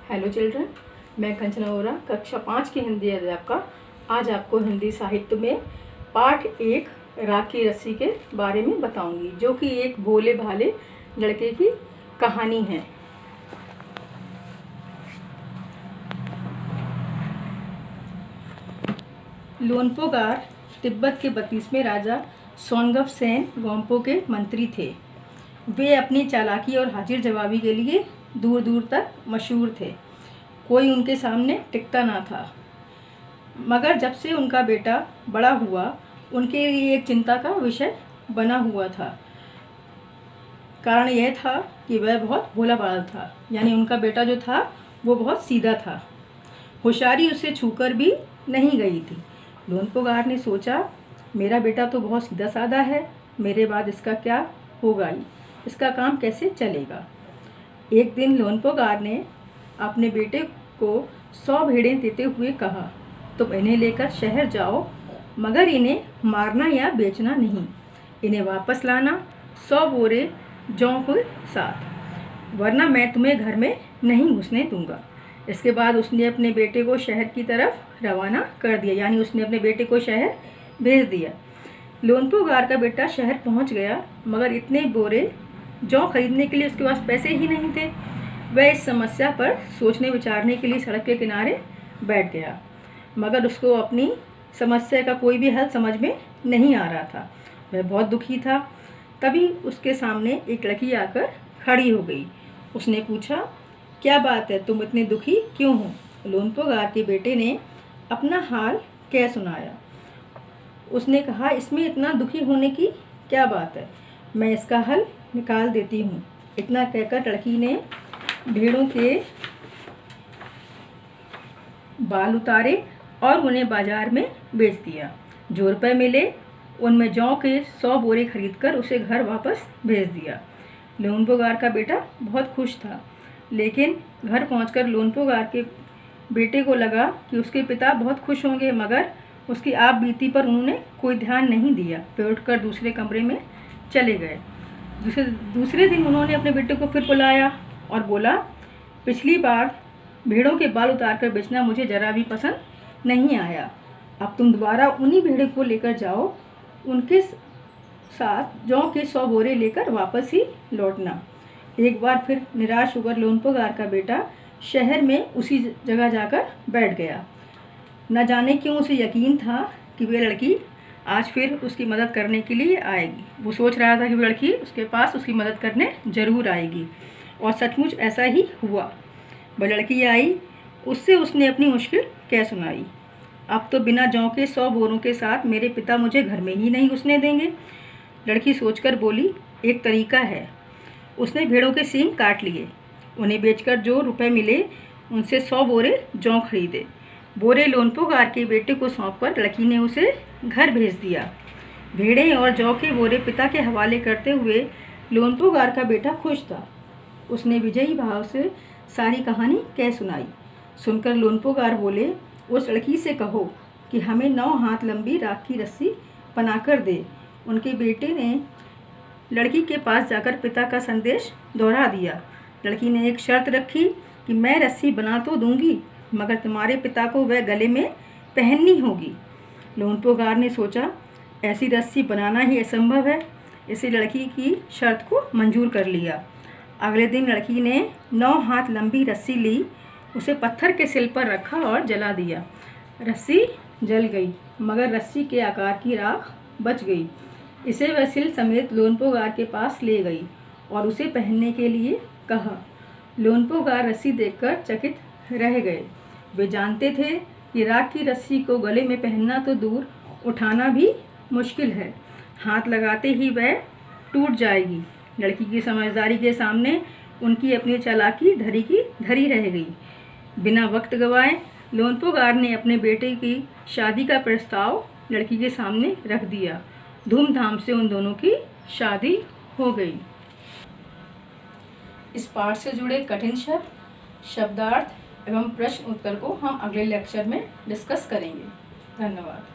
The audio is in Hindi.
हेलो चिल्ड्रन, मैं कंचना वोरा कक्षा 5 की हिंदी अध्यापिका आज आपको हिंदी साहित्य में पाठ 1 राख की रस्सी के बारे में बताऊंगी, जो कि एक भोले भाले लड़के की कहानी है। लोनपोगार तिब्बत के 32वें राजा सोनगप-सेन गोम्पो के मंत्री थे। वे अपनी चालाकी और हाजिर जवाबी के लिए दूर दूर तक मशहूर थे। कोई उनके सामने टिकता ना था। मगर जब से उनका बेटा बड़ा हुआ, उनके लिए एक चिंता का विषय बना हुआ था। कारण यह था कि वह बहुत भोला भाला था, यानी उनका बेटा जो था वो बहुत सीधा था। होशियारी उसे छूकर भी नहीं गई थी। लोनपोगार ने सोचा, मेरा बेटा तो बहुत सीधा साधा है, मेरे बाद इसका क्या होगा, इसका काम कैसे चलेगा। एक दिन लोनपोगार ने अपने बेटे को 100 भेड़ें देते हुए कहा, तुम इन्हें लेकर शहर जाओ, मगर इन्हें मारना या बेचना नहीं। इन्हें वापस लाना 100 बोरे जौ के साथ, वरना मैं तुम्हें घर में नहीं घुसने दूंगा। इसके बाद उसने अपने बेटे को शहर की तरफ रवाना कर दिया, यानी उसने अपने बेटे को शहर भेज दिया। लोनपोगार का बेटा शहर पहुंच गया, मगर इतने बोरे जौ खरीदने के लिए उसके पास पैसे ही नहीं थे। वह इस समस्या पर सोचने विचारने के लिए सड़क के किनारे बैठ गया, मगर उसको अपनी समस्या का कोई भी हल समझ में नहीं आ रहा था। वह बहुत दुखी था। तभी उसके सामने एक लड़की आकर खड़ी हो गई। उसने पूछा, क्या बात है, तुम इतने दुखी क्यों हो? लोनपोगार के बेटे ने अपना हाल कह सुनाया। उसने कहा, इसमें इतना दुखी होने की क्या बात है, मैं इसका हल निकाल देती हूँ। इतना कहकर लड़की ने भेड़ों के बाल उतारे और उन्हें बाजार में बेच दिया। जो रुपए मिले उनमें जौ के 100 बोरे खरीदकर उसे घर वापस भेज दिया। लोनपोगार का बेटा बहुत खुश था, लेकिन घर पहुंचकर लोनपोगार के बेटे को लगा कि उसके पिता बहुत खुश होंगे, मगर उसकी आप बीती पर उन्होंने कोई ध्यान नहीं दिया। वे उठकर दूसरे कमरे में चले गए। दूसरे दिन उन्होंने अपने बेटे को फिर बुलाया और बोला, पिछली बार भेड़ों के बाल उतारकर बेचना मुझे जरा भी पसंद नहीं आया। अब तुम दोबारा उन्हीं भेड़ों को लेकर जाओ, उनके साथ जौ के 100 बोरे लेकर वापस ही लौटना। एक बार फिर निराश होकर लोनपोगार का बेटा शहर में उसी जगह जाकर बैठ गया। न जाने क्यों उसे यकीन था कि वे लड़की आज फिर उसकी मदद करने के लिए आएगी। वो सोच रहा था कि वो लड़की उसके पास उसकी मदद करने ज़रूर आएगी, और सचमुच ऐसा ही हुआ। वह लड़की आई, उससे उसने अपनी मुश्किल कह सुनाई। अब तो बिना जौ के 100 बोरों के साथ मेरे पिता मुझे घर में ही नहीं घुसने देंगे। लड़की सोचकर बोली, एक तरीका है। उसने भेड़ों के सींग काट लिए, उन्हें बेचकर जो रुपए मिले उनसे 100 बोरे जौ खरीदे। बोरे लोनपोगार के बेटे को सौंपकर लड़की ने उसे घर भेज दिया। भेड़ें और जौ के बोरे पिता के हवाले करते हुए लोनपोगार का बेटा खुश था। उसने विजयी भाव से सारी कहानी कह सुनाई। सुनकर लोनपोगार बोले, उस लड़की से कहो कि हमें 9 हाथ लंबी राख की रस्सी बनाकर दे। उनके बेटे ने लड़की के पास जाकर पिता का संदेश दोहरा दिया। लड़की ने एक शर्त रखी कि मैं रस्सी बना तो दूंगी, मगर तुम्हारे पिता को वह गले में पहननी होगी। लोनपोगार ने सोचा, ऐसी रस्सी बनाना ही असंभव है, इसे लड़की की शर्त को मंजूर कर लिया। अगले दिन लड़की ने 9 हाथ लंबी रस्सी ली, उसे पत्थर के सिल पर रखा और जला दिया। रस्सी जल गई, मगर रस्सी के आकार की राख बच गई। इसे वह सिल समेत लोनपोगार के पास ले गई और उसे पहनने के लिए कहा। लोनपोगार रस्सी देखकर चकित रह गए। वे जानते थे कि राख की रस्सी को गले में पहनना तो दूर, उठाना भी मुश्किल है। हाथ लगाते ही वह टूट जाएगी। लड़की की समझदारी के सामने उनकी अपनी चालाकी धरी की धरी रह गई। बिना वक्त गंवाए लोनपोगार ने अपने बेटे की शादी का प्रस्ताव लड़की के सामने रख दिया। धूमधाम से उन दोनों की शादी हो गई। इस पाठ से जुड़े कठिन शब्द, शब्दार्थ एवं प्रश्न उत्तर को हम अगले लेक्चर में डिस्कस करेंगे। धन्यवाद।